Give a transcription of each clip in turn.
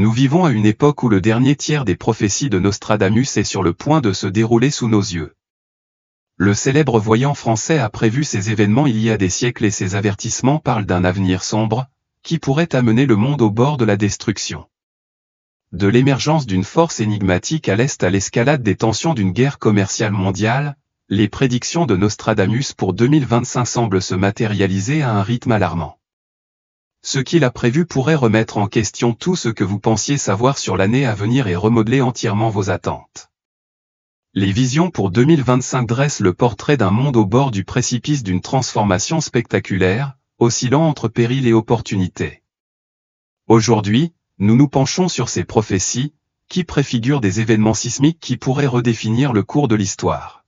Nous vivons à une époque où le dernier tiers des prophéties de Nostradamus est sur le point de se dérouler sous nos yeux. Le célèbre voyant français a prévu ces événements il y a des siècles et ses avertissements parlent d'un avenir sombre, qui pourrait amener le monde au bord de la destruction. De l'émergence d'une force énigmatique à l'Est à l'escalade des tensions d'une guerre commerciale mondiale, les prédictions de Nostradamus pour 2025 semblent se matérialiser à un rythme alarmant. Ce qu'il a prévu pourrait remettre en question tout ce que vous pensiez savoir sur l'année à venir et remodeler entièrement vos attentes. Les visions pour 2025 dressent le portrait d'un monde au bord du précipice d'une transformation spectaculaire, oscillant entre péril et opportunité. Aujourd'hui, nous nous penchons sur ces prophéties, qui préfigurent des événements sismiques qui pourraient redéfinir le cours de l'histoire.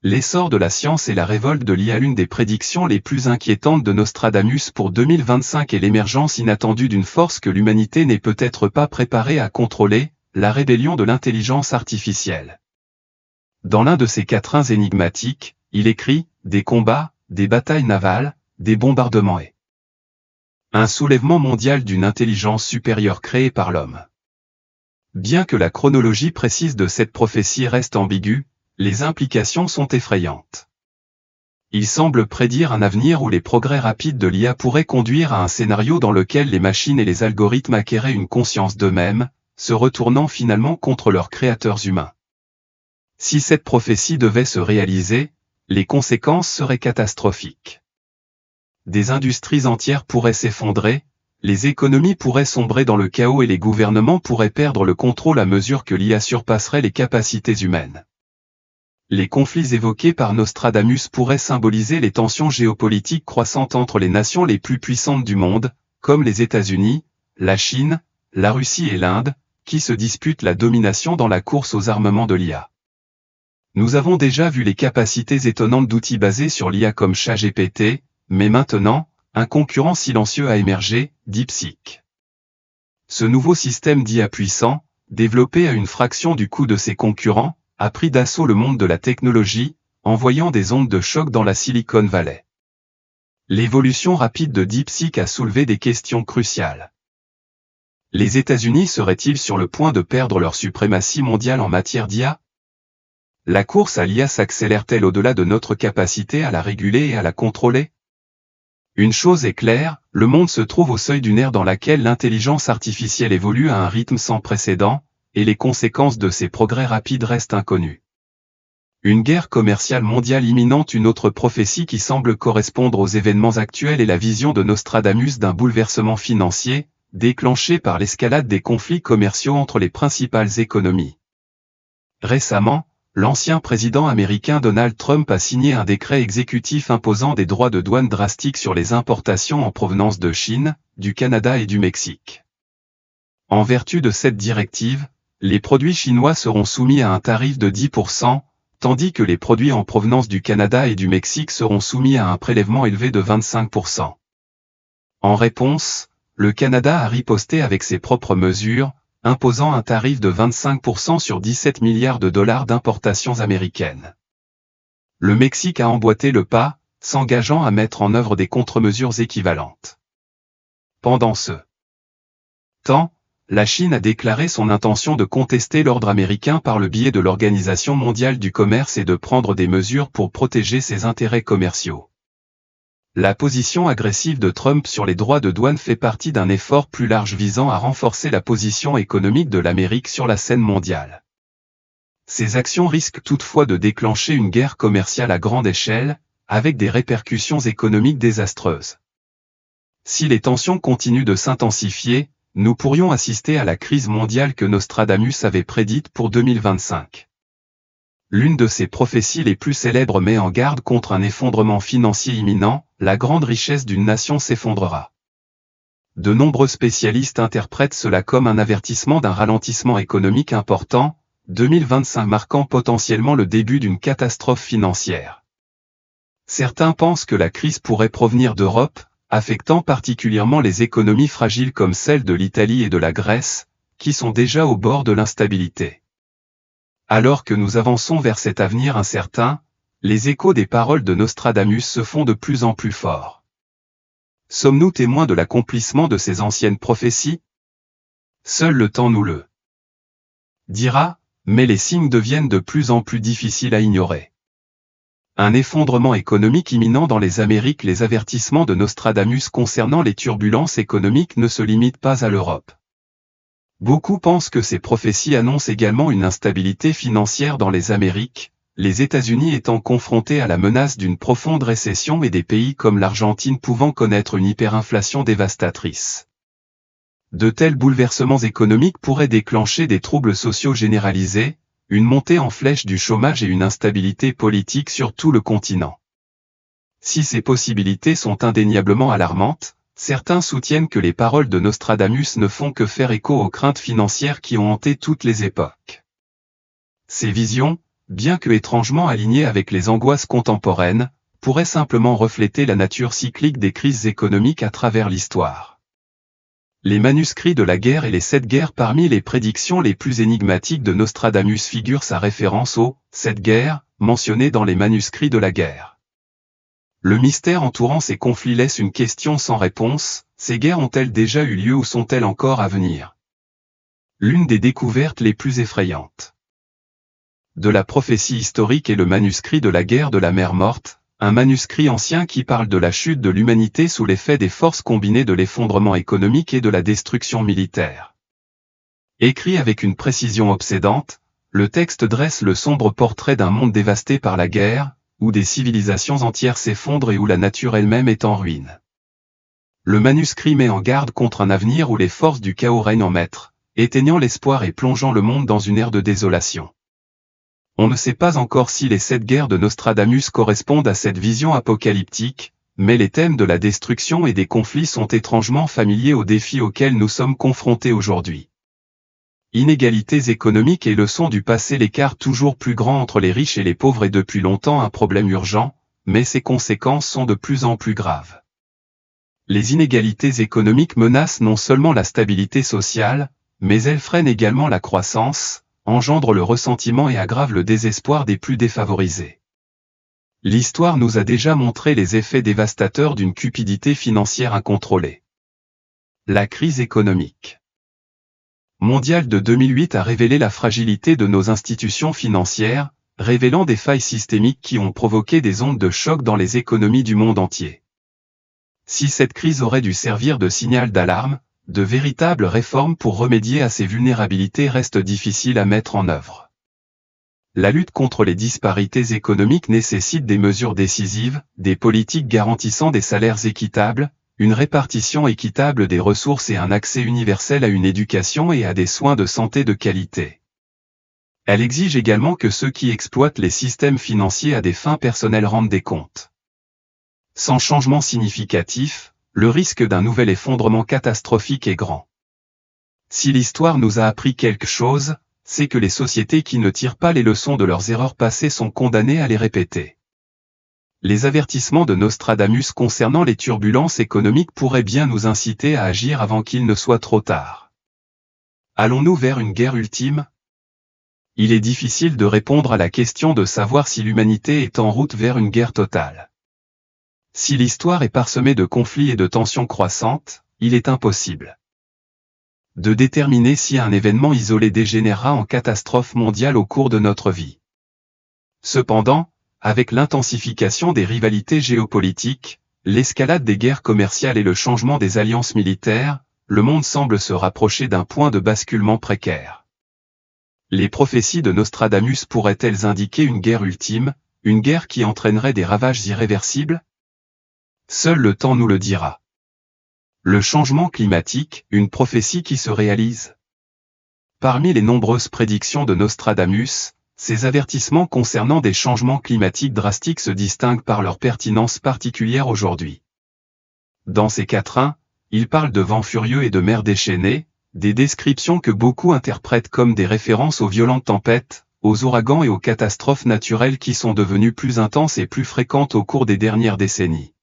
L'essor de la science et la révolte de l'IA, l'une des prédictions les plus inquiétantes de Nostradamus pour 2025 et l'émergence inattendue d'une force que l'humanité n'est peut-être pas préparée à contrôler, la rébellion de l'intelligence artificielle. Dans l'un de ses quatrains énigmatiques, il écrit « Des combats, des batailles navales, des bombardements et un soulèvement mondial d'une intelligence supérieure créée par l'homme ». Bien que la chronologie précise de cette prophétie reste ambiguë, les implications sont effrayantes. Il semble prédire un avenir où les progrès rapides de l'IA pourraient conduire à un scénario dans lequel les machines et les algorithmes acquéraient une conscience d'eux-mêmes, se retournant finalement contre leurs créateurs humains. Si cette prophétie devait se réaliser, les conséquences seraient catastrophiques. Des industries entières pourraient s'effondrer, les économies pourraient sombrer dans le chaos et les gouvernements pourraient perdre le contrôle à mesure que l'IA surpasserait les capacités humaines. Les conflits évoqués par Nostradamus pourraient symboliser les tensions géopolitiques croissantes entre les nations les plus puissantes du monde, comme les États-Unis, la Chine, la Russie et l'Inde, qui se disputent la domination dans la course aux armements de l'IA. Nous avons déjà vu les capacités étonnantes d'outils basés sur l'IA comme ChatGPT, mais maintenant, un concurrent silencieux a émergé, DeepSeek. Ce nouveau système d'IA puissant, développé à une fraction du coût de ses concurrents, a pris d'assaut le monde de la technologie, envoyant des ondes de choc dans la Silicon Valley. L'évolution rapide de DeepSeek a soulevé des questions cruciales. Les États-Unis seraient-ils sur le point de perdre leur suprématie mondiale en matière d'IA? La course à l'IA s'accélère-t-elle au-delà de notre capacité à la réguler et à la contrôler? Une chose est claire, le monde se trouve au seuil d'une ère dans laquelle l'intelligence artificielle évolue à un rythme sans précédent, et les conséquences de ces progrès rapides restent inconnues. Une guerre commerciale mondiale imminente, une autre prophétie qui semble correspondre aux événements actuels et la vision de Nostradamus d'un bouleversement financier, déclenché par l'escalade des conflits commerciaux entre les principales économies. Récemment, l'ancien président américain Donald Trump a signé un décret exécutif imposant des droits de douane drastiques sur les importations en provenance de Chine, du Canada et du Mexique. En vertu de cette directive, les produits chinois seront soumis à un tarif de 10%, tandis que les produits en provenance du Canada et du Mexique seront soumis à un prélèvement élevé de 25%. En réponse, le Canada a riposté avec ses propres mesures, imposant un tarif de 25% sur 17 milliards de dollars d'importations américaines. Le Mexique a emboîté le pas, s'engageant à mettre en œuvre des contre-mesures équivalentes. Pendant ce temps, la Chine a déclaré son intention de contester l'ordre américain par le biais de l'Organisation mondiale du commerce et de prendre des mesures pour protéger ses intérêts commerciaux. La position agressive de Trump sur les droits de douane fait partie d'un effort plus large visant à renforcer la position économique de l'Amérique sur la scène mondiale. Ces actions risquent toutefois de déclencher une guerre commerciale à grande échelle, avec des répercussions économiques désastreuses. Si les tensions continuent de s'intensifier, nous pourrions assister à la crise mondiale que Nostradamus avait prédite pour 2025. L'une de ses prophéties les plus célèbres met en garde contre un effondrement financier imminent, la grande richesse d'une nation s'effondrera. De nombreux spécialistes interprètent cela comme un avertissement d'un ralentissement économique important, 2025 marquant potentiellement le début d'une catastrophe financière. Certains pensent que la crise pourrait provenir d'Europe, affectant particulièrement les économies fragiles comme celles de l'Italie et de la Grèce, qui sont déjà au bord de l'instabilité. Alors que nous avançons vers cet avenir incertain, les échos des paroles de Nostradamus se font de plus en plus forts. Sommes-nous témoins de l'accomplissement de ces anciennes prophéties? Seul le temps nous le dira, mais les signes deviennent de plus en plus difficiles à ignorer. Un effondrement économique imminent dans les Amériques. Les avertissements de Nostradamus concernant les turbulences économiques ne se limitent pas à l'Europe. Beaucoup pensent que ces prophéties annoncent également une instabilité financière dans les Amériques, les États-Unis étant confrontés à la menace d'une profonde récession et des pays comme l'Argentine pouvant connaître une hyperinflation dévastatrice. De tels bouleversements économiques pourraient déclencher des troubles sociaux généralisés, une montée en flèche du chômage et une instabilité politique sur tout le continent. Si ces possibilités sont indéniablement alarmantes, certains soutiennent que les paroles de Nostradamus ne font que faire écho aux craintes financières qui ont hanté toutes les époques. Ces visions, bien que étrangement alignées avec les angoisses contemporaines, pourraient simplement refléter la nature cyclique des crises économiques à travers l'histoire. Les manuscrits de la guerre et les 7 guerres. Parmi les prédictions les plus énigmatiques de Nostradamus figure sa référence aux 7 guerres, mentionnées dans les manuscrits de la guerre. Le mystère entourant ces conflits laisse une question sans réponse: ces guerres ont-elles déjà eu lieu ou sont-elles encore à venir? L'une des découvertes les plus effrayantes de la prophétie historique est le manuscrit de la guerre de la mer Morte, un manuscrit ancien qui parle de la chute de l'humanité sous l'effet des forces combinées de l'effondrement économique et de la destruction militaire. Écrit avec une précision obsédante, le texte dresse le sombre portrait d'un monde dévasté par la guerre, où des civilisations entières s'effondrent et où la nature elle-même est en ruine. Le manuscrit met en garde contre un avenir où les forces du chaos règnent en maître, éteignant l'espoir et plongeant le monde dans une ère de désolation. On ne sait pas encore si les 7 guerres de Nostradamus correspondent à cette vision apocalyptique, mais les thèmes de la destruction et des conflits sont étrangement familiers aux défis auxquels nous sommes confrontés aujourd'hui. Inégalités économiques et leçons du passé. L'écart toujours plus grand entre les riches et les pauvres est depuis longtemps un problème urgent, mais ses conséquences sont de plus en plus graves. Les inégalités économiques menacent non seulement la stabilité sociale, mais elles freinent également la croissance, engendrent le ressentiment et aggravent le désespoir des plus défavorisés. L'histoire nous a déjà montré les effets dévastateurs d'une cupidité financière incontrôlée. La crise économique mondiale de 2008 a révélé la fragilité de nos institutions financières, révélant des failles systémiques qui ont provoqué des ondes de choc dans les économies du monde entier. Si cette crise aurait dû servir de signal d'alarme, de véritables réformes pour remédier à ces vulnérabilités restent difficiles à mettre en œuvre. La lutte contre les disparités économiques nécessite des mesures décisives, des politiques garantissant des salaires équitables, une répartition équitable des ressources et un accès universel à une éducation et à des soins de santé de qualité. Elle exige également que ceux qui exploitent les systèmes financiers à des fins personnelles rendent des comptes. Sans changement significatif, le risque d'un nouvel effondrement catastrophique est grand. Si l'histoire nous a appris quelque chose, c'est que les sociétés qui ne tirent pas les leçons de leurs erreurs passées sont condamnées à les répéter. Les avertissements de Nostradamus concernant les turbulences économiques pourraient bien nous inciter à agir avant qu'il ne soit trop tard. Allons-nous vers une guerre ultime? Il est difficile de répondre à la question de savoir si l'humanité est en route vers une guerre totale. Si l'histoire est parsemée de conflits et de tensions croissantes, il est impossible de déterminer si un événement isolé dégénérera en catastrophe mondiale au cours de notre vie. Cependant, avec l'intensification des rivalités géopolitiques, l'escalade des guerres commerciales et le changement des alliances militaires, le monde semble se rapprocher d'un point de basculement précaire. Les prophéties de Nostradamus pourraient-elles indiquer une guerre ultime, une guerre qui entraînerait des ravages irréversibles? Seul le temps nous le dira. Le changement climatique, une prophétie qui se réalise. Parmi les nombreuses prédictions de Nostradamus, ces avertissements concernant des changements climatiques drastiques se distinguent par leur pertinence particulière aujourd'hui. Dans ces quatrains, il parle de vents furieux et de mers déchaînées, des descriptions que beaucoup interprètent comme des références aux violentes tempêtes, aux ouragans et aux catastrophes naturelles qui sont devenues plus intenses et plus fréquentes au cours des dernières décennies.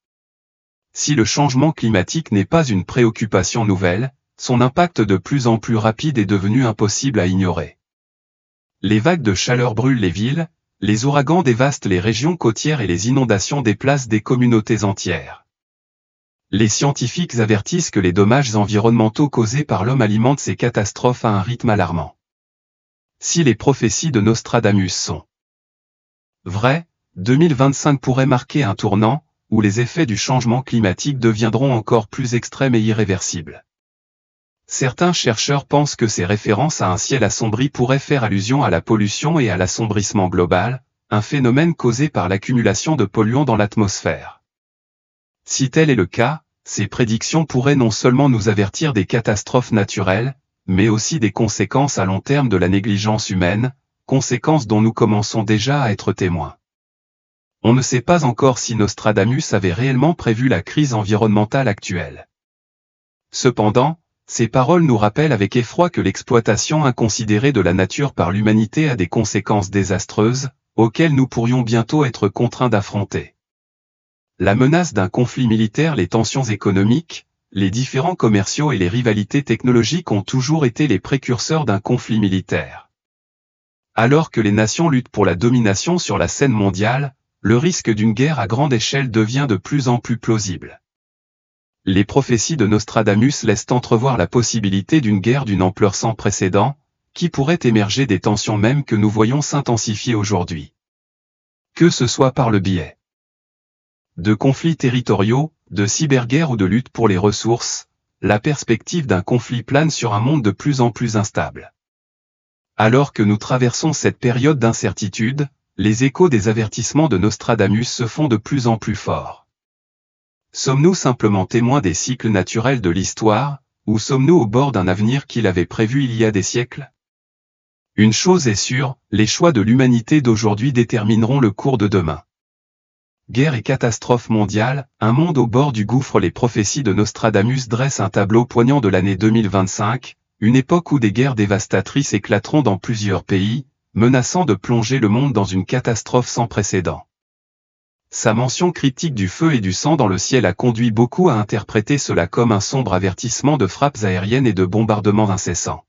Si le changement climatique n'est pas une préoccupation nouvelle, son impact de plus en plus rapide est devenu impossible à ignorer. Les vagues de chaleur brûlent les villes, les ouragans dévastent les régions côtières et les inondations déplacent des communautés entières. Les scientifiques avertissent que les dommages environnementaux causés par l'homme alimentent ces catastrophes à un rythme alarmant. Si les prophéties de Nostradamus sont vraies, 2025 pourrait marquer un tournant, où les effets du changement climatique deviendront encore plus extrêmes et irréversibles. Certains chercheurs pensent que ces références à un ciel assombri pourraient faire allusion à la pollution et à l'assombrissement global, un phénomène causé par l'accumulation de polluants dans l'atmosphère. Si tel est le cas, ces prédictions pourraient non seulement nous avertir des catastrophes naturelles, mais aussi des conséquences à long terme de la négligence humaine, conséquences dont nous commençons déjà à être témoins. On ne sait pas encore si Nostradamus avait réellement prévu la crise environnementale actuelle. Cependant, ces paroles nous rappellent avec effroi que l'exploitation inconsidérée de la nature par l'humanité a des conséquences désastreuses, auxquelles nous pourrions bientôt être contraints d'affronter. La menace d'un conflit militaire, les tensions économiques, les différends commerciaux et les rivalités technologiques ont toujours été les précurseurs d'un conflit militaire. Alors que les nations luttent pour la domination sur la scène mondiale, le risque d'une guerre à grande échelle devient de plus en plus plausible. Les prophéties de Nostradamus laissent entrevoir la possibilité d'une guerre d'une ampleur sans précédent, qui pourrait émerger des tensions mêmes que nous voyons s'intensifier aujourd'hui. Que ce soit par le biais de conflits territoriaux, de cyberguerre ou de lutte pour les ressources, la perspective d'un conflit plane sur un monde de plus en plus instable. Alors que nous traversons cette période d'incertitude, les échos des avertissements de Nostradamus se font de plus en plus forts. Sommes-nous simplement témoins des cycles naturels de l'histoire, ou sommes-nous au bord d'un avenir qu'il avait prévu il y a des siècles? Une chose est sûre, les choix de l'humanité d'aujourd'hui détermineront le cours de demain. Guerre et catastrophe mondiale, un monde au bord du gouffre. Les prophéties de Nostradamus dressent un tableau poignant de l'année 2025, une époque où des guerres dévastatrices éclateront dans plusieurs pays, menaçant de plonger le monde dans une catastrophe sans précédent. Sa mention cryptique du feu et du sang dans le ciel a conduit beaucoup à interpréter cela comme un sombre avertissement de frappes aériennes et de bombardements incessants.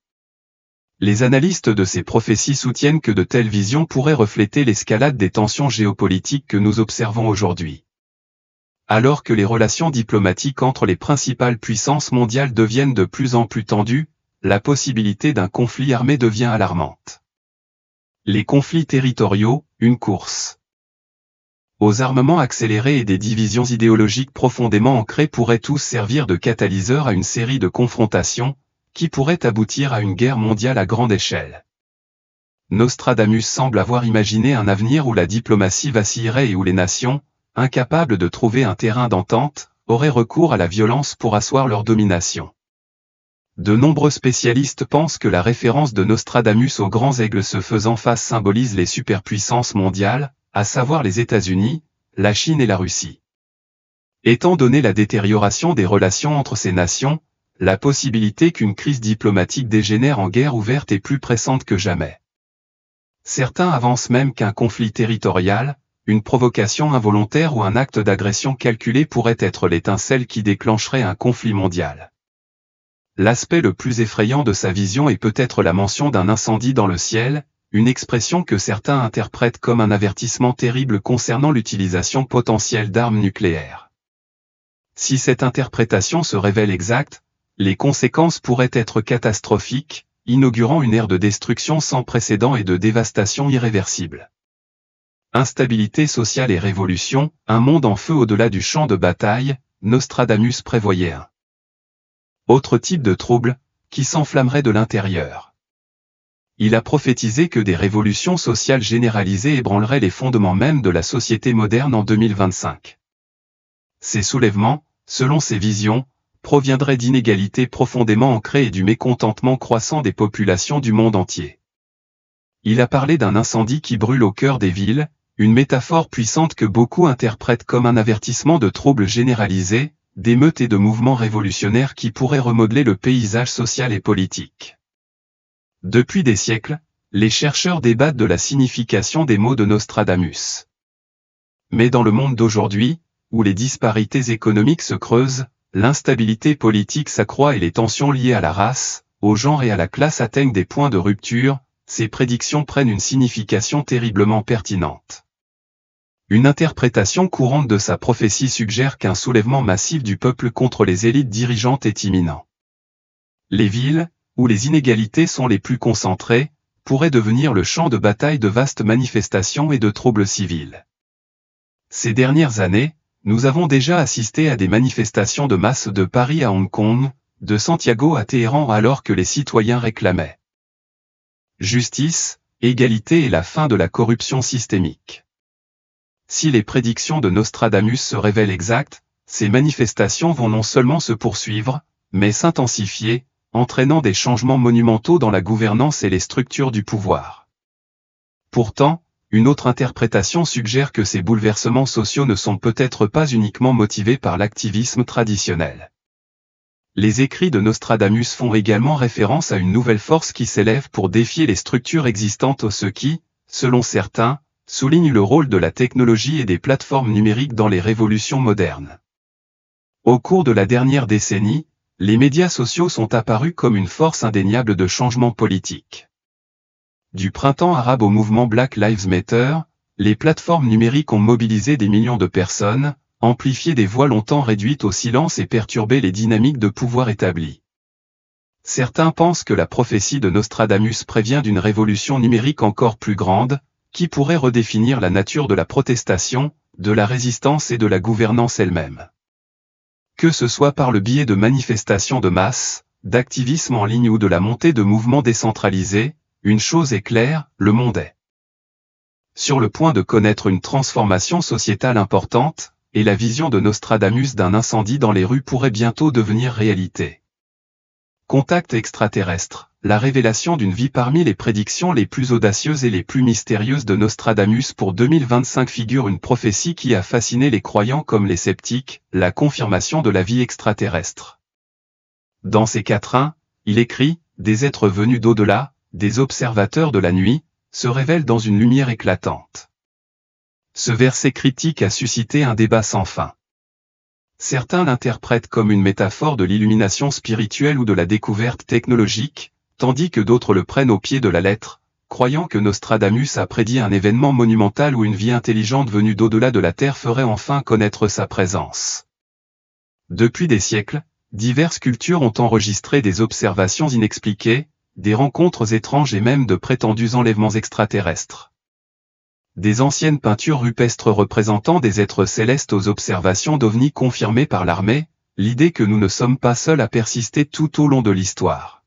Les analystes de ces prophéties soutiennent que de telles visions pourraient refléter l'escalade des tensions géopolitiques que nous observons aujourd'hui. Alors que les relations diplomatiques entre les principales puissances mondiales deviennent de plus en plus tendues, la possibilité d'un conflit armé devient alarmante. Les conflits territoriaux, une course aux armements accélérés et des divisions idéologiques profondément ancrées pourraient tous servir de catalyseur à une série de confrontations, qui pourraient aboutir à une guerre mondiale à grande échelle. Nostradamus semble avoir imaginé un avenir où la diplomatie vacillerait et où les nations, incapables de trouver un terrain d'entente, auraient recours à la violence pour asseoir leur domination. De nombreux spécialistes pensent que la référence de Nostradamus aux grands aigles se faisant face symbolise les superpuissances mondiales, à savoir les États-Unis, la Chine et la Russie. Étant donné la détérioration des relations entre ces nations, la possibilité qu'une crise diplomatique dégénère en guerre ouverte est plus pressante que jamais. Certains avancent même qu'un conflit territorial, une provocation involontaire ou un acte d'agression calculé pourrait être l'étincelle qui déclencherait un conflit mondial. L'aspect le plus effrayant de sa vision est peut-être la mention d'un incendie dans le ciel, une expression que certains interprètent comme un avertissement terrible concernant l'utilisation potentielle d'armes nucléaires. Si cette interprétation se révèle exacte, les conséquences pourraient être catastrophiques, inaugurant une ère de destruction sans précédent et de dévastation irréversible. Instabilité sociale et révolution, un monde en feu au-delà du champ de bataille, Nostradamus prévoyait un autre type de trouble, qui s'enflammerait de l'intérieur. Il a prophétisé que des révolutions sociales généralisées ébranleraient les fondements mêmes de la société moderne en 2025. Ces soulèvements, selon ses visions, proviendraient d'inégalités profondément ancrées et du mécontentement croissant des populations du monde entier. Il a parlé d'un incendie qui brûle au cœur des villes, une métaphore puissante que beaucoup interprètent comme un avertissement de troubles généralisés, d'émeutes et de mouvements révolutionnaires qui pourraient remodeler le paysage social et politique. Depuis des siècles, les chercheurs débattent de la signification des mots de Nostradamus. Mais dans le monde d'aujourd'hui, où les disparités économiques se creusent, l'instabilité politique s'accroît et les tensions liées à la race, au genre et à la classe atteignent des points de rupture, ces prédictions prennent une signification terriblement pertinente. Une interprétation courante de sa prophétie suggère qu'un soulèvement massif du peuple contre les élites dirigeantes est imminent. Les villes, où les inégalités sont les plus concentrées, pourraient devenir le champ de bataille de vastes manifestations et de troubles civils. Ces dernières années, nous avons déjà assisté à des manifestations de masse de Paris à Hong Kong, de Santiago à Téhéran alors que les citoyens réclamaient justice, égalité et la fin de la corruption systémique. Si les prédictions de Nostradamus se révèlent exactes, ces manifestations vont non seulement se poursuivre, mais s'intensifier, entraînant des changements monumentaux dans la gouvernance et les structures du pouvoir. Pourtant, une autre interprétation suggère que ces bouleversements sociaux ne sont peut-être pas uniquement motivés par l'activisme traditionnel. Les écrits de Nostradamus font également référence à une nouvelle force qui s'élève pour défier les structures existantes, ce qui, selon certains, souligne le rôle de la technologie et des plateformes numériques dans les révolutions modernes. Au cours de la dernière décennie, les médias sociaux sont apparus comme une force indéniable de changement politique. Du printemps arabe au mouvement Black Lives Matter, les plateformes numériques ont mobilisé des millions de personnes, amplifié des voix longtemps réduites au silence et perturbé les dynamiques de pouvoir établies. Certains pensent que la prophétie de Nostradamus prévient d'une révolution numérique encore plus grande, qui pourrait redéfinir la nature de la protestation, de la résistance et de la gouvernance elle-même. Que ce soit par le biais de manifestations de masse, d'activisme en ligne ou de la montée de mouvements décentralisés, une chose est claire, le monde est sur le point de connaître une transformation sociétale importante, et la vision de Nostradamus d'un incendie dans les rues pourrait bientôt devenir réalité. Contact extraterrestre, la révélation d'une vie parmi les prédictions les plus audacieuses et les plus mystérieuses de Nostradamus pour 2025 figure une prophétie qui a fasciné les croyants comme les sceptiques, la confirmation de la vie extraterrestre. Dans ces quatrains, il écrit « Des êtres venus d'au-delà, des observateurs de la nuit, se révèlent dans une lumière éclatante. » Ce verset critique a suscité un débat sans fin. Certains l'interprètent comme une métaphore de l'illumination spirituelle ou de la découverte technologique, tandis que d'autres le prennent au pied de la lettre, croyant que Nostradamus a prédit un événement monumental où une vie intelligente venue d'au-delà de la Terre ferait enfin connaître sa présence. Depuis des siècles, diverses cultures ont enregistré des observations inexpliquées, des rencontres étranges et même de prétendus enlèvements extraterrestres. Des anciennes peintures rupestres représentant des êtres célestes aux observations d'ovnis confirmées par l'armée, l'idée que nous ne sommes pas seuls a persisté tout au long de l'histoire.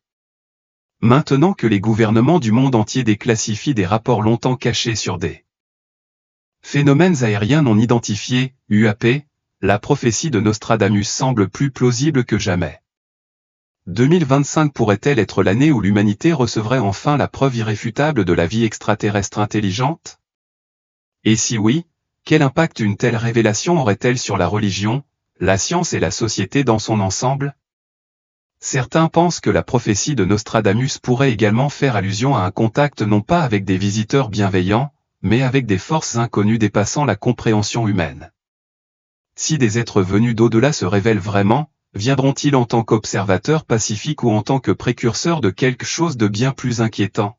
Maintenant que les gouvernements du monde entier déclassifient des rapports longtemps cachés sur des phénomènes aériens non identifiés, UAP, la prophétie de Nostradamus semble plus plausible que jamais. 2025 pourrait-elle être l'année où l'humanité recevrait enfin la preuve irréfutable de la vie extraterrestre intelligente? Et si oui, quel impact une telle révélation aurait-elle sur la religion, la science et la société dans son ensemble? Certains pensent que la prophétie de Nostradamus pourrait également faire allusion à un contact non pas avec des visiteurs bienveillants, mais avec des forces inconnues dépassant la compréhension humaine. Si des êtres venus d'au-delà se révèlent vraiment, viendront-ils en tant qu'observateurs pacifiques ou en tant que précurseurs de quelque chose de bien plus inquiétant?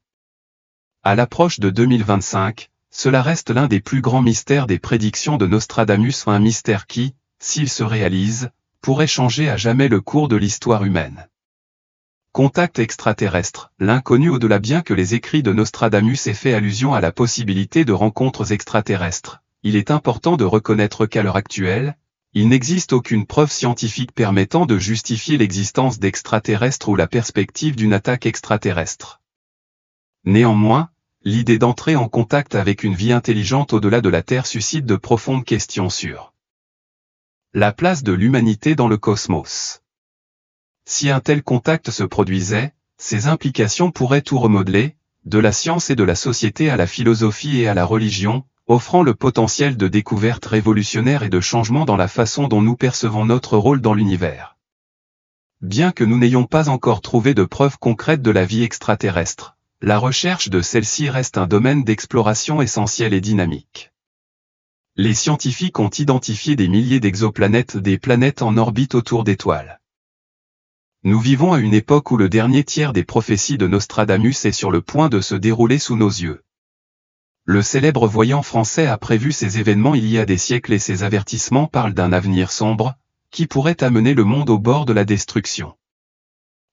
À l'approche de 2025, cela reste l'un des plus grands mystères des prédictions de Nostradamus, un mystère qui, s'il se réalise, pourrait changer à jamais le cours de l'histoire humaine. Contact extraterrestre, l'inconnu au-delà. Bien que les écrits de Nostradamus aient fait allusion à la possibilité de rencontres extraterrestres, il est important de reconnaître qu'à l'heure actuelle, il n'existe aucune preuve scientifique permettant de justifier l'existence d'extraterrestres ou la perspective d'une attaque extraterrestre. Néanmoins, l'idée d'entrer en contact avec une vie intelligente au-delà de la Terre suscite de profondes questions sur la place de l'humanité dans le cosmos. Si un tel contact se produisait, ses implications pourraient tout remodeler, de la science et de la société à la philosophie et à la religion, offrant le potentiel de découvertes révolutionnaires et de changements dans la façon dont nous percevons notre rôle dans l'univers. Bien que nous n'ayons pas encore trouvé de preuves concrètes de la vie extraterrestre, la recherche de celle-ci reste un domaine d'exploration essentiel et dynamique. Les scientifiques ont identifié des milliers d'exoplanètes, des planètes en orbite autour d'étoiles. Nous vivons à une époque où le dernier tiers des prophéties de Nostradamus est sur le point de se dérouler sous nos yeux. Le célèbre voyant français a prévu ces événements il y a des siècles et ses avertissements parlent d'un avenir sombre, qui pourrait amener le monde au bord de la destruction.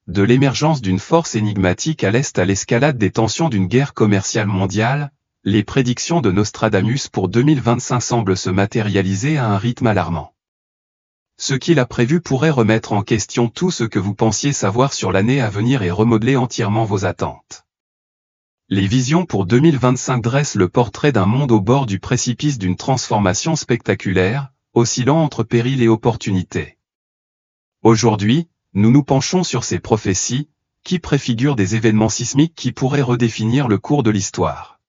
De l'émergence d'une force énigmatique à l'Est à l'escalade des tensions d'une guerre commerciale mondiale, les prédictions de Nostradamus pour 2025 semblent se matérialiser à un rythme alarmant. Ce qu'il a prévu pourrait remettre en question tout ce que vous pensiez savoir sur l'année à venir et remodeler entièrement vos attentes. Les visions pour 2025 dressent le portrait d'un monde au bord du précipice d'une transformation spectaculaire, oscillant entre péril et opportunité. Aujourd'hui, nous nous penchons sur ces prophéties, qui préfigurent des événements sismiques qui pourraient redéfinir le cours de l'histoire.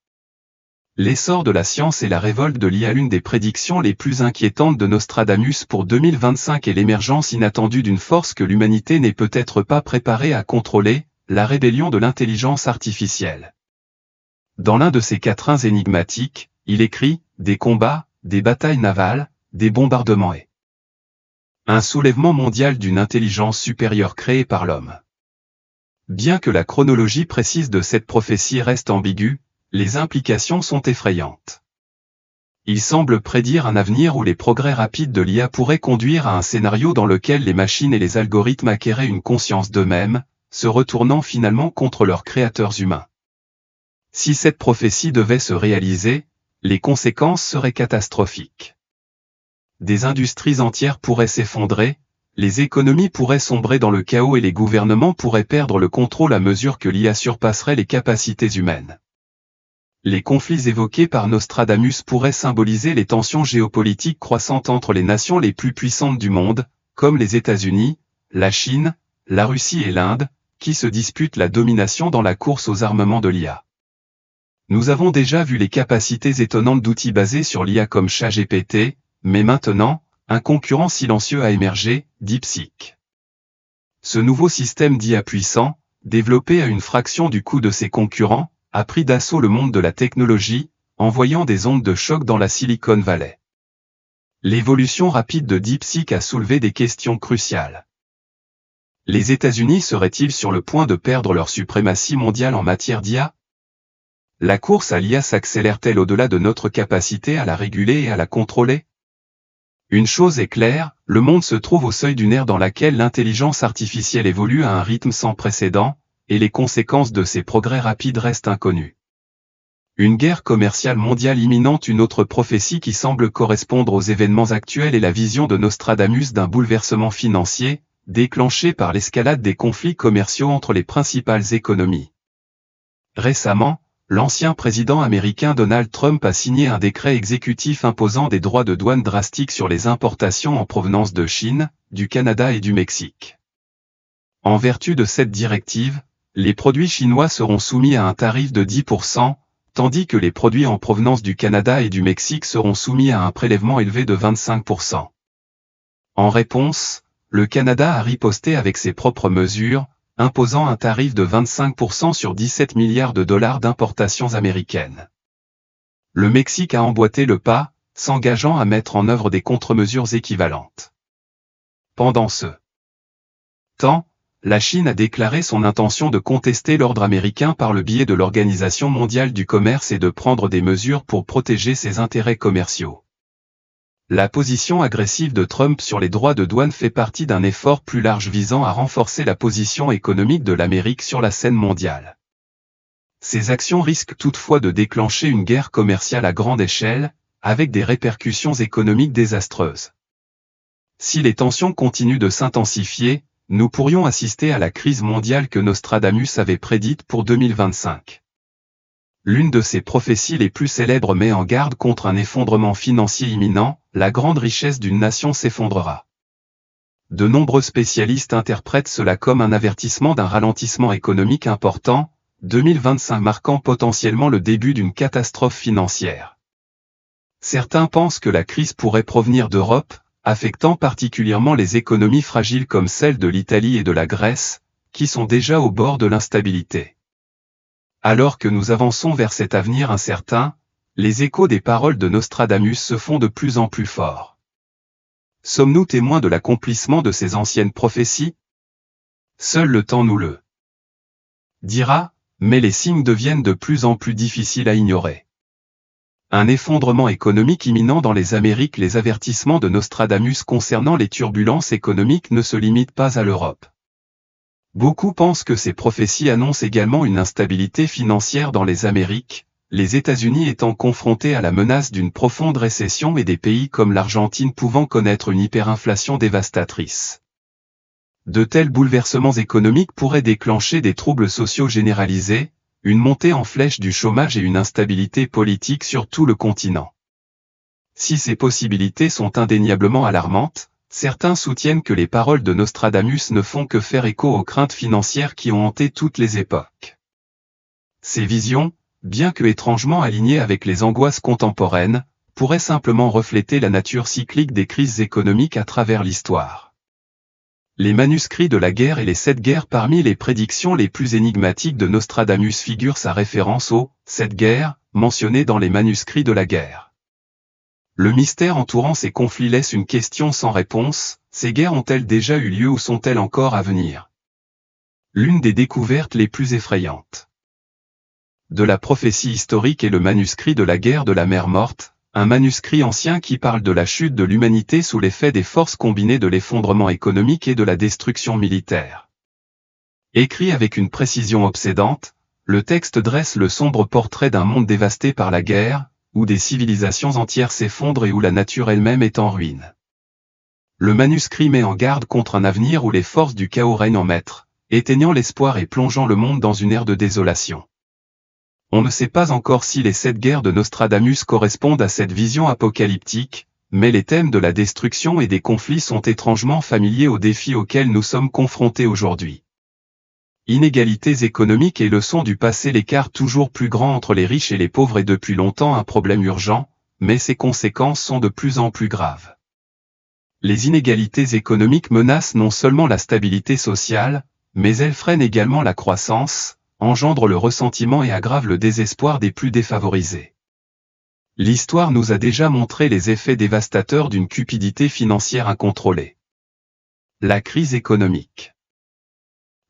L'essor de la science et la révolte de l'IA, l'une des prédictions les plus inquiétantes de Nostradamus pour 2025 et l'émergence inattendue d'une force que l'humanité n'est peut-être pas préparée à contrôler, la rébellion de l'intelligence artificielle. Dans l'un de ses quatrains énigmatiques, il écrit « Des combats, des batailles navales, des bombardements et un soulèvement mondial d'une intelligence supérieure créée par l'homme ». Bien que la chronologie précise de cette prophétie reste ambiguë, les implications sont effrayantes. Il semble prédire un avenir où les progrès rapides de l'IA pourraient conduire à un scénario dans lequel les machines et les algorithmes acquéraient une conscience d'eux-mêmes, se retournant finalement contre leurs créateurs humains. Si cette prophétie devait se réaliser, les conséquences seraient catastrophiques. Des industries entières pourraient s'effondrer, les économies pourraient sombrer dans le chaos et les gouvernements pourraient perdre le contrôle à mesure que l'IA surpasserait les capacités humaines. Les conflits évoqués par Nostradamus pourraient symboliser les tensions géopolitiques croissantes entre les nations les plus puissantes du monde, comme les États-Unis, la Chine, la Russie et l'Inde, qui se disputent la domination dans la course aux armements de l'IA. Nous avons déjà vu les capacités étonnantes d'outils basés sur l'IA comme ChatGPT, mais maintenant, un concurrent silencieux a émergé, DeepSeek. Ce nouveau système d'IA puissant, développé à une fraction du coût de ses concurrents, a pris d'assaut le monde de la technologie, envoyant des ondes de choc dans la Silicon Valley. L'évolution rapide de DeepSeek a soulevé des questions cruciales. Les États-Unis seraient-ils sur le point de perdre leur suprématie mondiale en matière d'IA ? La course à l'IA s'accélère-t-elle au-delà de notre capacité à la réguler et à la contrôler ? Une chose est claire, le monde se trouve au seuil d'une ère dans laquelle l'intelligence artificielle évolue à un rythme sans précédent, et les conséquences de ces progrès rapides restent inconnues. Une guerre commerciale mondiale imminente, une autre prophétie qui semble correspondre aux événements actuels, et la vision de Nostradamus d'un bouleversement financier, déclenché par l'escalade des conflits commerciaux entre les principales économies. Récemment, l'ancien président américain Donald Trump a signé un décret exécutif imposant des droits de douane drastiques sur les importations en provenance de Chine, du Canada et du Mexique. En vertu de cette directive, les produits chinois seront soumis à un tarif de 10%, tandis que les produits en provenance du Canada et du Mexique seront soumis à un prélèvement élevé de 25%. En réponse, le Canada a riposté avec ses propres mesures, imposant un tarif de 25% sur 17 milliards de dollars d'importations américaines. Le Mexique a emboîté le pas, s'engageant à mettre en œuvre des contre-mesures équivalentes. Pendant ce temps, la Chine a déclaré son intention de contester l'ordre américain par le biais de l'Organisation mondiale du commerce et de prendre des mesures pour protéger ses intérêts commerciaux. La position agressive de Trump sur les droits de douane fait partie d'un effort plus large visant à renforcer la position économique de l'Amérique sur la scène mondiale. Ces actions risquent toutefois de déclencher une guerre commerciale à grande échelle, avec des répercussions économiques désastreuses. Si les tensions continuent de s'intensifier, nous pourrions assister à la crise mondiale que Nostradamus avait prédite pour 2025. L'une de ses prophéties les plus célèbres met en garde contre un effondrement financier imminent, la grande richesse d'une nation s'effondrera. De nombreux spécialistes interprètent cela comme un avertissement d'un ralentissement économique important, 2025 marquant potentiellement le début d'une catastrophe financière. Certains pensent que la crise pourrait provenir d'Europe, affectant particulièrement les économies fragiles comme celles de l'Italie et de la Grèce, qui sont déjà au bord de l'instabilité. Alors que nous avançons vers cet avenir incertain, les échos des paroles de Nostradamus se font de plus en plus forts. Sommes-nous témoins de l'accomplissement de ces anciennes prophéties ? Seul le temps nous le dira, mais les signes deviennent de plus en plus difficiles à ignorer. Un effondrement économique imminent dans les Amériques. Les avertissements de Nostradamus concernant les turbulences économiques ne se limitent pas à l'Europe. Beaucoup pensent que ces prophéties annoncent également une instabilité financière dans les Amériques, les États-Unis étant confrontés à la menace d'une profonde récession et des pays comme l'Argentine pouvant connaître une hyperinflation dévastatrice. De tels bouleversements économiques pourraient déclencher des troubles sociaux généralisés, une montée en flèche du chômage et une instabilité politique sur tout le continent. Si ces possibilités sont indéniablement alarmantes, certains soutiennent que les paroles de Nostradamus ne font que faire écho aux craintes financières qui ont hanté toutes les époques. Ces visions, bien que étrangement alignées avec les angoisses contemporaines, pourraient simplement refléter la nature cyclique des crises économiques à travers l'histoire. Les manuscrits de la guerre et les 7 guerres. Parmi les prédictions les plus énigmatiques de Nostradamus figure sa référence aux 7 guerres, mentionnées dans les manuscrits de la guerre. Le mystère entourant ces conflits laisse une question sans réponse: ces guerres ont-elles déjà eu lieu ou sont-elles encore à venir? L'une des découvertes les plus effrayantes de la prophétie historique est le manuscrit de la guerre de la mer Morte, un manuscrit ancien qui parle de la chute de l'humanité sous l'effet des forces combinées de l'effondrement économique et de la destruction militaire. Écrit avec une précision obsédante, le texte dresse le sombre portrait d'un monde dévasté par la guerre, où des civilisations entières s'effondrent et où la nature elle-même est en ruine. Le manuscrit met en garde contre un avenir où les forces du chaos règnent en maître, éteignant l'espoir et plongeant le monde dans une ère de désolation. On ne sait pas encore si les 7 guerres de Nostradamus correspondent à cette vision apocalyptique, mais les thèmes de la destruction et des conflits sont étrangement familiers aux défis auxquels nous sommes confrontés aujourd'hui. Inégalités économiques et leçons du passé. L'écart toujours plus grand entre les riches et les pauvres est depuis longtemps un problème urgent, mais ses conséquences sont de plus en plus graves. Les inégalités économiques menacent non seulement la stabilité sociale, mais elles freinent également la croissance, engendrent le ressentiment et aggravent le désespoir des plus défavorisés. L'histoire nous a déjà montré les effets dévastateurs d'une cupidité financière incontrôlée. La crise économique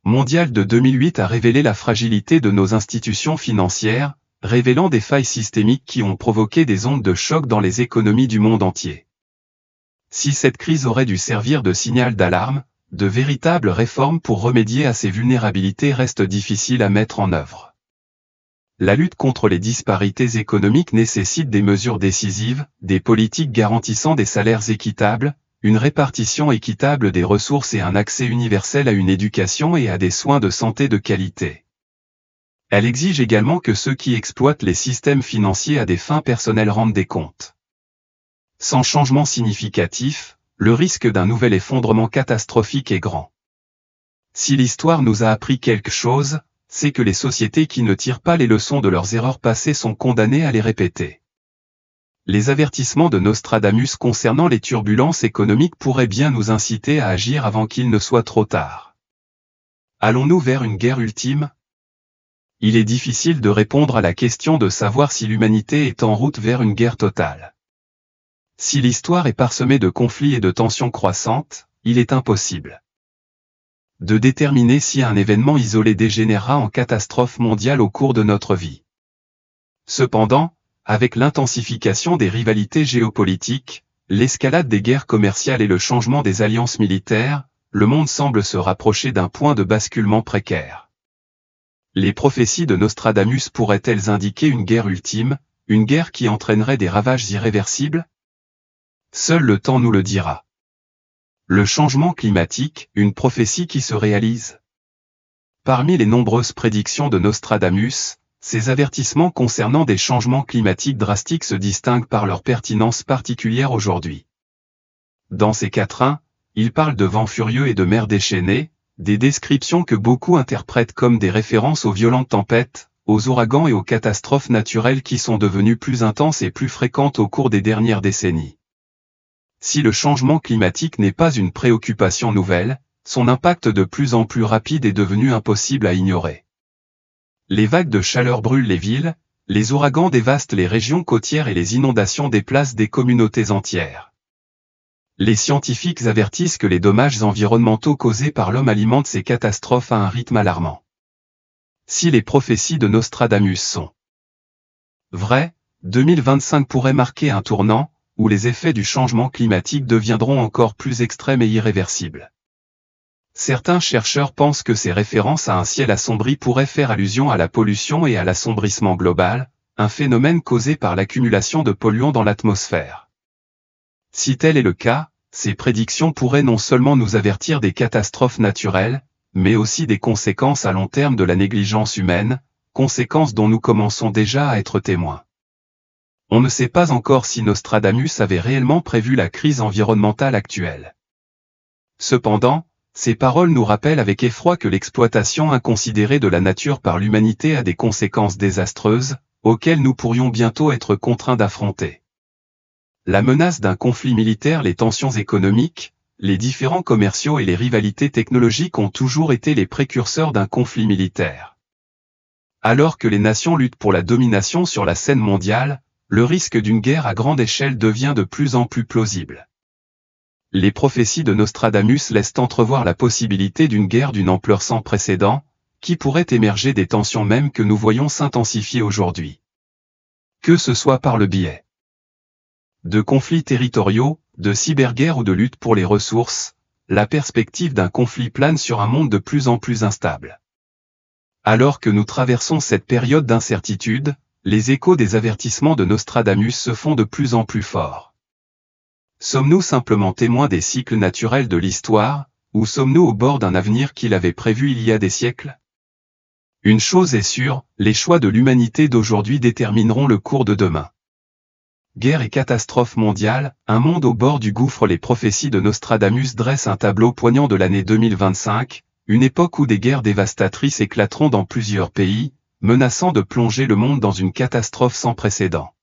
mondiale de 2008 a révélé la fragilité de nos institutions financières, révélant des failles systémiques qui ont provoqué des ondes de choc dans les économies du monde entier. Si cette crise aurait dû servir de signal d'alarme, de véritables réformes pour remédier à ces vulnérabilités restent difficiles à mettre en œuvre. La lutte contre les disparités économiques nécessite des mesures décisives, des politiques garantissant des salaires équitables, une répartition équitable des ressources et un accès universel à une éducation et à des soins de santé de qualité. Elle exige également que ceux qui exploitent les systèmes financiers à des fins personnelles rendent des comptes. Sans changement significatif, le risque d'un nouvel effondrement catastrophique est grand. Si l'histoire nous a appris quelque chose, c'est que les sociétés qui ne tirent pas les leçons de leurs erreurs passées sont condamnées à les répéter. Les avertissements de Nostradamus concernant les turbulences économiques pourraient bien nous inciter à agir avant qu'il ne soit trop tard. Allons-nous vers une guerre ultime? Il est difficile de répondre à la question de savoir si l'humanité est en route vers une guerre totale. Si l'histoire est parsemée de conflits et de tensions croissantes, il est impossible de déterminer si un événement isolé dégénérera en catastrophe mondiale au cours de notre vie. Cependant, avec l'intensification des rivalités géopolitiques, l'escalade des guerres commerciales et le changement des alliances militaires, le monde semble se rapprocher d'un point de basculement précaire. Les prophéties de Nostradamus pourraient-elles indiquer une guerre ultime, une guerre qui entraînerait des ravages irréversibles? Seul le temps nous le dira. Le changement climatique, une prophétie qui se réalise. Parmi les nombreuses prédictions de Nostradamus, ces avertissements concernant des changements climatiques drastiques se distinguent par leur pertinence particulière aujourd'hui. Dans ces quatrains, il parle de vents furieux et de mers déchaînées, des descriptions que beaucoup interprètent comme des références aux violentes tempêtes, aux ouragans et aux catastrophes naturelles qui sont devenues plus intenses et plus fréquentes au cours des dernières décennies. Si le changement climatique n'est pas une préoccupation nouvelle, son impact de plus en plus rapide est devenu impossible à ignorer. Les vagues de chaleur brûlent les villes, les ouragans dévastent les régions côtières et les inondations déplacent des communautés entières. Les scientifiques avertissent que les dommages environnementaux causés par l'homme alimentent ces catastrophes à un rythme alarmant. Si les prophéties de Nostradamus sont vraies, 2025 pourrait marquer un tournant, où les effets du changement climatique deviendront encore plus extrêmes et irréversibles. Certains chercheurs pensent que ces références à un ciel assombri pourraient faire allusion à la pollution et à l'assombrissement global, un phénomène causé par l'accumulation de polluants dans l'atmosphère. Si tel est le cas, ces prédictions pourraient non seulement nous avertir des catastrophes naturelles, mais aussi des conséquences à long terme de la négligence humaine, conséquences dont nous commençons déjà à être témoins. On ne sait pas encore si Nostradamus avait réellement prévu la crise environnementale actuelle. Cependant, ces paroles nous rappellent avec effroi que l'exploitation inconsidérée de la nature par l'humanité a des conséquences désastreuses, auxquelles nous pourrions bientôt être contraints d'affronter. La menace d'un conflit militaire, les tensions économiques, les différends commerciaux et les rivalités technologiques ont toujours été les précurseurs d'un conflit militaire. Alors que les nations luttent pour la domination sur la scène mondiale, le risque d'une guerre à grande échelle devient de plus en plus plausible. Les prophéties de Nostradamus laissent entrevoir la possibilité d'une guerre d'une ampleur sans précédent, qui pourrait émerger des tensions mêmes que nous voyons s'intensifier aujourd'hui. Que ce soit par le biais de conflits territoriaux, de cyberguerres ou de lutte pour les ressources, la perspective d'un conflit plane sur un monde de plus en plus instable. Alors que nous traversons cette période d'incertitude, les échos des avertissements de Nostradamus se font de plus en plus forts. Sommes-nous simplement témoins des cycles naturels de l'histoire, ou sommes-nous au bord d'un avenir qu'il avait prévu il y a des siècles? Une chose est sûre, les choix de l'humanité d'aujourd'hui détermineront le cours de demain. Guerre et catastrophe mondiale, un monde au bord du gouffre. Les prophéties de Nostradamus dressent un tableau poignant de l'année 2025, une époque où des guerres dévastatrices éclateront dans plusieurs pays, menaçant de plonger le monde dans une catastrophe sans précédent.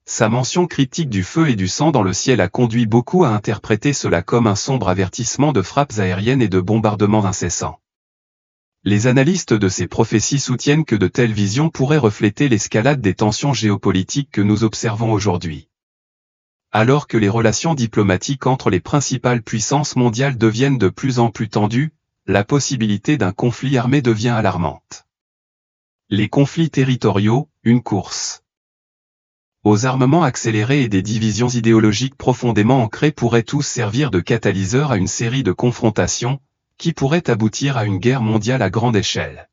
Sa mention cryptique du feu et du sang dans le ciel a conduit beaucoup à interpréter cela comme un sombre avertissement de frappes aériennes et de bombardements incessants. Les analystes de ces prophéties soutiennent que de telles visions pourraient refléter l'escalade des tensions géopolitiques que nous observons aujourd'hui. Alors que les relations diplomatiques entre les principales puissances mondiales deviennent de plus en plus tendues, la possibilité d'un conflit armé devient alarmante. Les conflits territoriaux, une course aux armements accélérés et des divisions idéologiques profondément ancrées pourraient tous servir de catalyseur à une série de confrontations, qui pourraient aboutir à une guerre mondiale à grande échelle.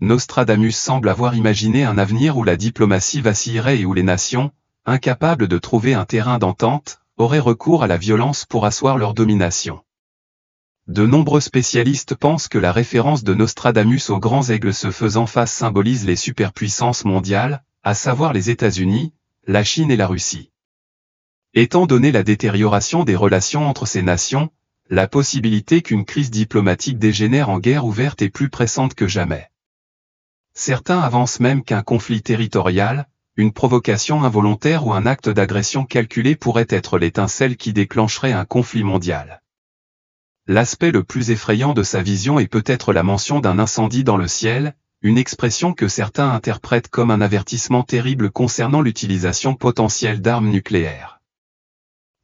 Nostradamus semble avoir imaginé un avenir où la diplomatie vacillerait et où les nations, incapables de trouver un terrain d'entente, auraient recours à la violence pour asseoir leur domination. De nombreux spécialistes pensent que la référence de Nostradamus aux grands aigles se faisant face symbolise les superpuissances mondiales, à savoir les États-Unis, la Chine et la Russie. Étant donné la détérioration des relations entre ces nations, la possibilité qu'une crise diplomatique dégénère en guerre ouverte est plus pressante que jamais. Certains avancent même qu'un conflit territorial, une provocation involontaire ou un acte d'agression calculé pourrait être l'étincelle qui déclencherait un conflit mondial. L'aspect le plus effrayant de sa vision est peut-être la mention d'un incendie dans le ciel, une expression que certains interprètent comme un avertissement terrible concernant l'utilisation potentielle d'armes nucléaires.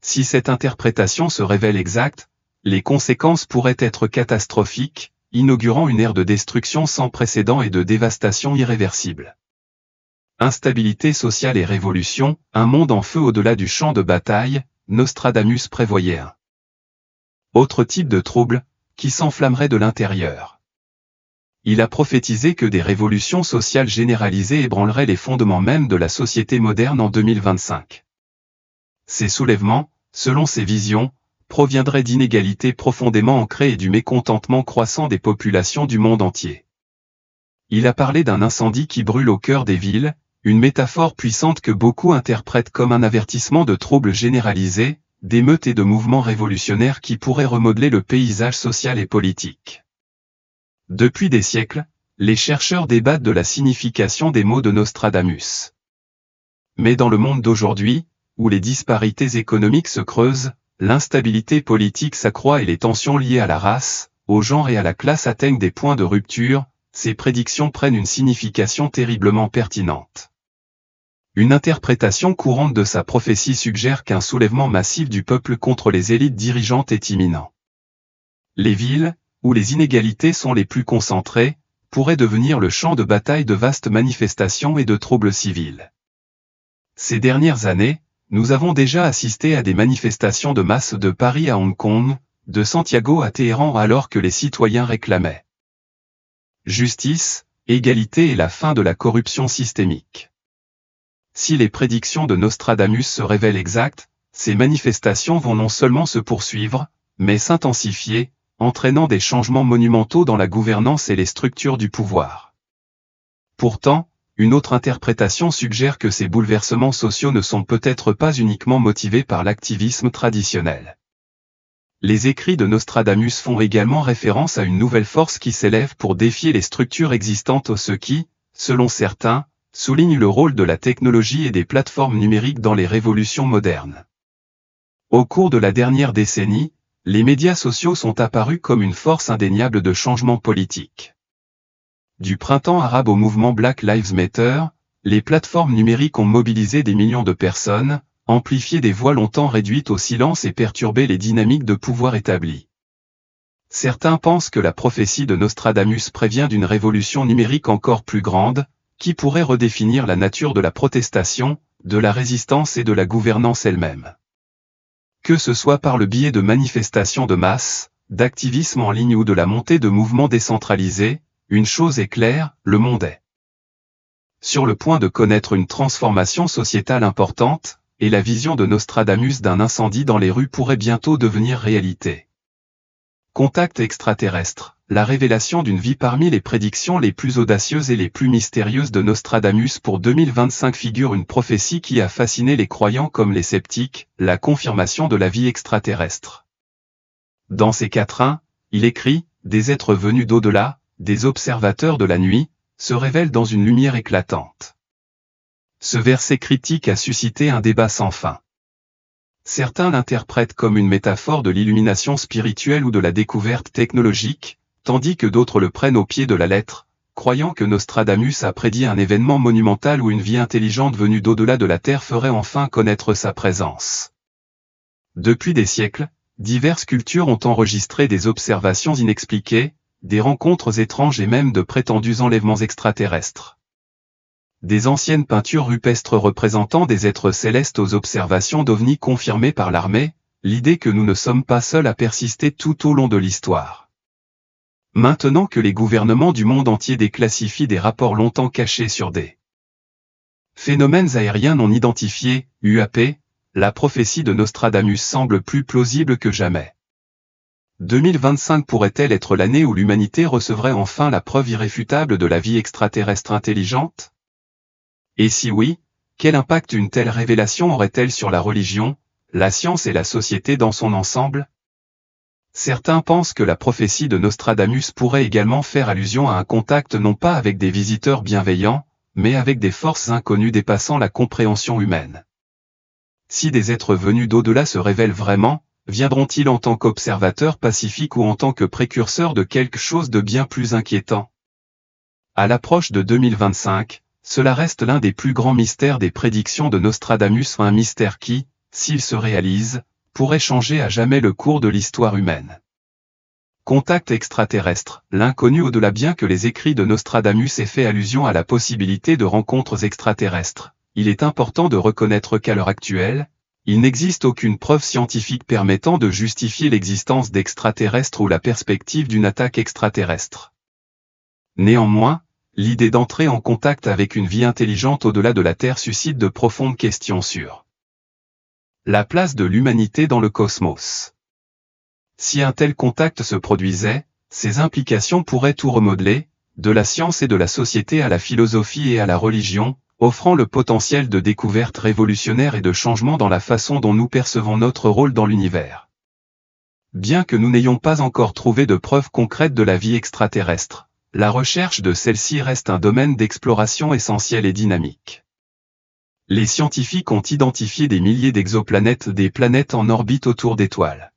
Si cette interprétation se révèle exacte, les conséquences pourraient être catastrophiques, inaugurant une ère de destruction sans précédent et de dévastation irréversible. Instabilité sociale et révolution, un monde en feu au-delà du champ de bataille, Nostradamus prévoyait un autre type de trouble, qui s'enflammerait de l'intérieur. Il a prophétisé que des révolutions sociales généralisées ébranleraient les fondements même de la société moderne en 2025. Ces soulèvements, selon ses visions, proviendraient d'inégalités profondément ancrées et du mécontentement croissant des populations du monde entier. Il a parlé d'un incendie qui brûle au cœur des villes, une métaphore puissante que beaucoup interprètent comme un avertissement de troubles généralisés, d'émeutes et de mouvements révolutionnaires qui pourraient remodeler le paysage social et politique. Depuis des siècles, les chercheurs débattent de la signification des mots de Nostradamus. Mais dans le monde d'aujourd'hui, où les disparités économiques se creusent, l'instabilité politique s'accroît et les tensions liées à la race, au genre et à la classe atteignent des points de rupture, ces prédictions prennent une signification terriblement pertinente. Une interprétation courante de sa prophétie suggère qu'un soulèvement massif du peuple contre les élites dirigeantes est imminent. Les villes, où les inégalités sont les plus concentrées, pourraient devenir le champ de bataille de vastes manifestations et de troubles civils. Ces dernières années, nous avons déjà assisté à des manifestations de masse de Paris à Hong Kong, de Santiago à Téhéran alors que les citoyens réclamaient justice, égalité et la fin de la corruption systémique. Si les prédictions de Nostradamus se révèlent exactes, ces manifestations vont non seulement se poursuivre, mais s'intensifier, entraînant des changements monumentaux dans la gouvernance et les structures du pouvoir. Pourtant, une autre interprétation suggère que ces bouleversements sociaux ne sont peut-être pas uniquement motivés par l'activisme traditionnel. Les écrits de Nostradamus font également référence à une nouvelle force qui s'élève pour défier les structures existantes, ce qui, selon certains, souligne le rôle de la technologie et des plateformes numériques dans les révolutions modernes. Au cours de la dernière décennie, les médias sociaux sont apparus comme une force indéniable de changement politique. Du printemps arabe au mouvement Black Lives Matter, les plateformes numériques ont mobilisé des millions de personnes, amplifié des voix longtemps réduites au silence et perturbé les dynamiques de pouvoir établies. Certains pensent que la prophétie de Nostradamus prévient d'une révolution numérique encore plus grande, qui pourrait redéfinir la nature de la protestation, de la résistance et de la gouvernance elle-même. Que ce soit par le biais de manifestations de masse, d'activisme en ligne ou de la montée de mouvements décentralisés, une chose est claire, le monde est sur le point de connaître une transformation sociétale importante, et la vision de Nostradamus d'un incendie dans les rues pourrait bientôt devenir réalité. Contact extraterrestre, la révélation d'une vie parmi les prédictions les plus audacieuses et les plus mystérieuses de Nostradamus pour 2025 figure une prophétie qui a fasciné les croyants comme les sceptiques, la confirmation de la vie extraterrestre. Dans ces quatrains, il écrit, des êtres venus d'au-delà, des observateurs de la nuit, se révèlent dans une lumière éclatante. Ce verset critique a suscité un débat sans fin. Certains l'interprètent comme une métaphore de l'illumination spirituelle ou de la découverte technologique, tandis que d'autres le prennent au pied de la lettre, croyant que Nostradamus a prédit un événement monumental où une vie intelligente venue d'au-delà de la Terre ferait enfin connaître sa présence. Depuis des siècles, diverses cultures ont enregistré des observations inexpliquées, des rencontres étranges et même de prétendus enlèvements extraterrestres. Des anciennes peintures rupestres représentant des êtres célestes aux observations d'ovnis confirmées par l'armée, l'idée que nous ne sommes pas seuls a persisté tout au long de l'histoire. Maintenant que les gouvernements du monde entier déclassifient des rapports longtemps cachés sur des phénomènes aériens non identifiés, UAP, la prophétie de Nostradamus semble plus plausible que jamais. 2025 pourrait-elle être l'année où l'humanité recevrait enfin la preuve irréfutable de la vie extraterrestre intelligente ? Et si oui, quel impact une telle révélation aurait-elle sur la religion, la science et la société dans son ensemble ? Certains pensent que la prophétie de Nostradamus pourrait également faire allusion à un contact non pas avec des visiteurs bienveillants, mais avec des forces inconnues dépassant la compréhension humaine. Si des êtres venus d'au-delà se révèlent vraiment, viendront-ils en tant qu'observateurs pacifiques ou en tant que précurseurs de quelque chose de bien plus inquiétant ? À l'approche de 2025, cela reste l'un des plus grands mystères des prédictions de Nostradamus, un mystère qui, s'il se réalise, pourrait changer à jamais le cours de l'histoire humaine. Contact extraterrestre, l'inconnu au-delà. Bien que les écrits de Nostradamus aient fait allusion à la possibilité de rencontres extraterrestres, il est important de reconnaître qu'à l'heure actuelle, il n'existe aucune preuve scientifique permettant de justifier l'existence d'extraterrestres ou la perspective d'une attaque extraterrestre. Néanmoins, l'idée d'entrer en contact avec une vie intelligente au-delà de la Terre suscite de profondes questions sur la place de l'humanité dans le cosmos. Si un tel contact se produisait, ses implications pourraient tout remodeler, de la science et de la société à la philosophie et à la religion, offrant le potentiel de découvertes révolutionnaires et de changements dans la façon dont nous percevons notre rôle dans l'univers. Bien que nous n'ayons pas encore trouvé de preuves concrètes de la vie extraterrestre, la recherche de celle-ci reste un domaine d'exploration essentiel et dynamique. Les scientifiques ont identifié des milliers d'exoplanètes, des planètes en orbite autour d'étoiles.